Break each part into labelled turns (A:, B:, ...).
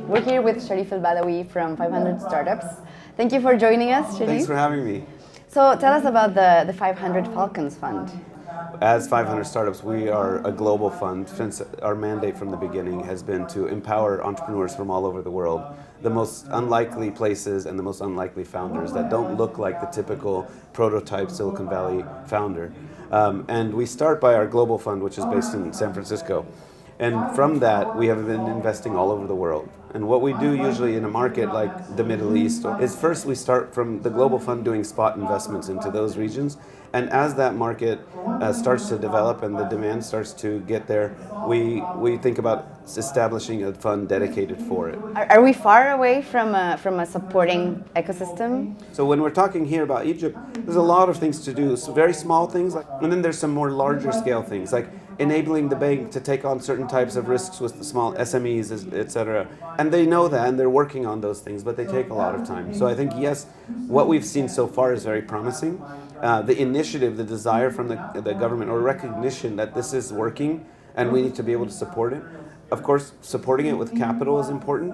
A: We're here with Sharif El-Badawi from 500 Startups. Thank you for joining us, Sharif.
B: Thanks for having me.
A: So tell us about the 500 Falcons Fund.
B: As 500 Startups, we are a global fund. Since our mandate from the beginning has been to empower entrepreneurs from all over the world, the most unlikely places and the most unlikely founders that don't look like the typical prototype Silicon Valley founder. And we start by our global fund, which is based in San Francisco. And from that, we have been investing all over the world. And what we do usually in a market like the Middle East is first we start from the global fund doing spot investments into those regions. And as that market starts to develop and the demand starts to get there, we think about establishing a fund dedicated for it.
A: Are we far away from a supporting ecosystem?
B: So when we're talking here about Egypt, there's a lot of things to do. So very small things, and then there's some more larger scale things, like enabling the bank to take on certain types of risks with the small SMEs, etc. And they know that, and they're working on those things, but they take a lot of time. So I think, yes, what we've seen so far is very promising. The initiative, the desire from the government, or recognition that this is working and we need to be able to support it. Of course, supporting it with capital is important.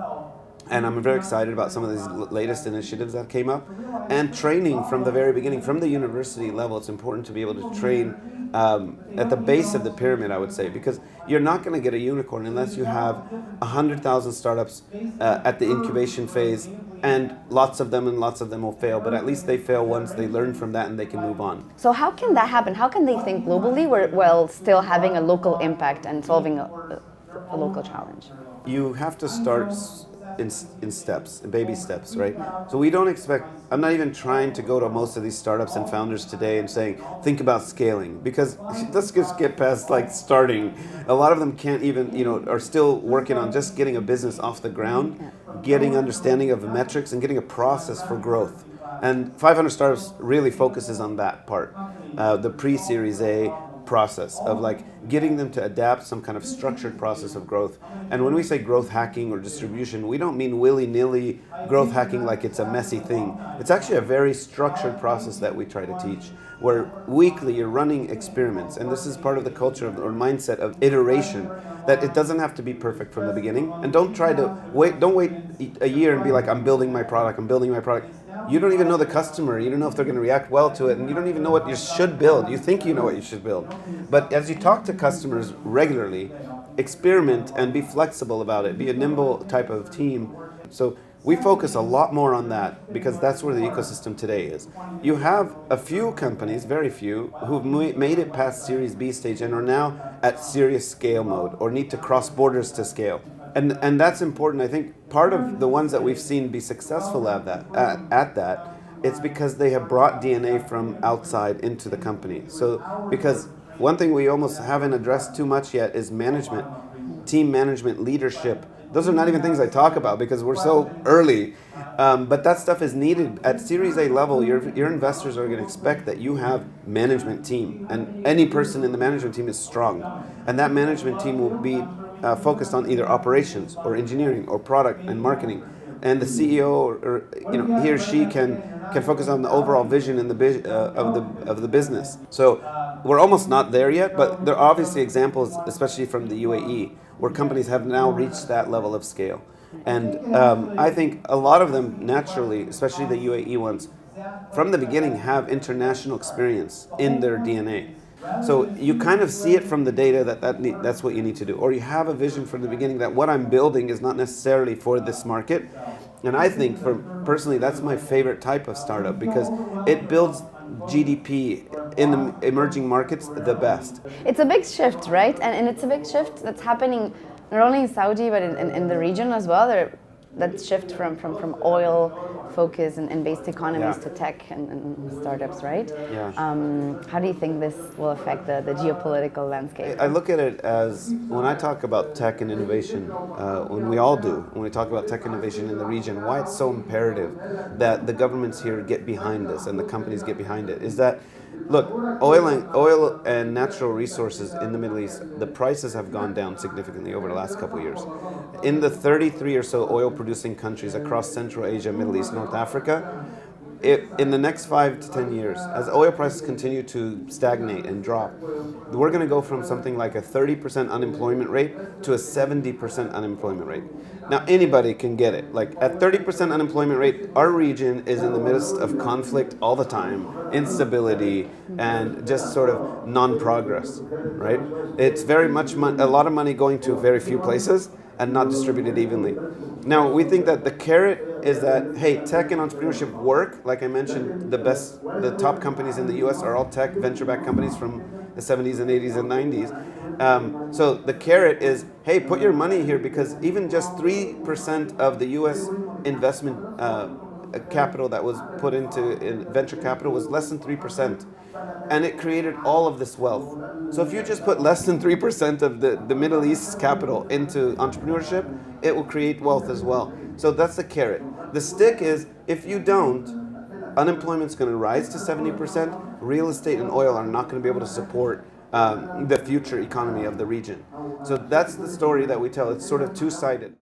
B: And I'm very excited about some of these latest initiatives that came up. And training from the very beginning, from the university level, it's important to be able to train at the base of the pyramid, I would say, because you're not going to get a unicorn unless you have 100,000 startups at the incubation phase, and lots of them will fail, but at least they fail once, they learn from that, and they can move on.
A: So how can that happen? How can they think globally while still having a local impact and solving a local challenge?
B: You have to start in steps, in baby steps, right? So we don't expect, I'm not even trying to go to most of these startups and founders today and saying, think about scaling, because let's just get past like starting. A lot of them can't even, are still working on just getting a business off the ground, getting understanding of the metrics and getting a process for growth. And 500 Startups really focuses on that part, the pre-Series A process of like getting them to adapt some kind of structured process of growth. And when we say growth hacking or distribution, we don't mean willy-nilly growth hacking like it's a messy thing. It's actually a very structured process that we try to teach, where weekly you're running experiments, and this is part of the culture or mindset of iteration, that it doesn't have to be perfect from the beginning. And don't wait a year and be like, I'm building my product. You don't even know the customer. You don't know if they're going to react well to it, and you don't even know what you should build. You think you know what you should build. But as you talk to customers regularly, experiment and be flexible about it. Be a nimble type of team. So we focus a lot more on that because that's where the ecosystem today is. You have a few companies, very few, who've made it past Series B stage and are now at serious scale mode or need to cross borders to scale. And that's important. I think part of the ones that we've seen be successful at that, it's because they have brought DNA from outside into the company. So because one thing we almost haven't addressed too much yet is management, team management, leadership. Those are not even things I talk about because we're so early. But that stuff is needed. At Series A level, your investors are going to expect that you have management team. And any person in the management team is strong. And that management team will be focused on either operations or engineering or product and marketing, and the CEO or he or she can focus on the overall vision and of the business. So we're almost not there yet, but there are obviously examples, especially from the UAE, where companies have now reached that level of scale. And I think a lot of them naturally, especially the UAE ones, from the beginning have international experience in their DNA. So you kind of see it from the data that's what you need to do. Or you have a vision from the beginning that what I'm building is not necessarily for this market. And I think, personally, that's my favorite type of startup because it builds GDP in the emerging markets the best.
A: It's a big shift, right? And it's a big shift that's happening not only in Saudi, but in the region as well. That shift from oil focus and based economies to tech and startups, right?
B: Yeah.
A: How do you think this will affect the geopolitical landscape?
B: I look at it as, when I talk about tech and innovation, when we talk about tech innovation in the region, why it's so imperative that the governments here get behind this and the companies get behind it, is that, look, oil and natural resources in the Middle East, the prices have gone down significantly over the last couple of years. In the 33 or so oil-producing countries across Central Asia, Middle East, North Africa, in the next 5 to 10 years, as oil prices continue to stagnate and drop, we're going to go from something like a 30% unemployment rate to a 70% unemployment rate. Now, anybody can get it. Like at 30% unemployment rate, our region is in the midst of conflict all the time, instability, and just sort of non-progress, right? It's very much a lot of money going to very few places and not distributed evenly. Now, we think that the carrot is that, hey, tech and entrepreneurship work. Like I mentioned, the top companies in the US are all tech, venture-backed companies from the 70s and 80s and 90s. So the carrot is, hey, put your money here, because even just 3% of the US investment capital that was put into venture capital was less than 3%. And it created all of this wealth. So if you just put less than 3% of the Middle East's capital into entrepreneurship, it will create wealth as well. So that's the carrot. The stick is, if you don't, unemployment's going to rise to 70%. Real estate and oil are not going to be able to support the future economy of the region. So that's the story that we tell. It's sort of two-sided.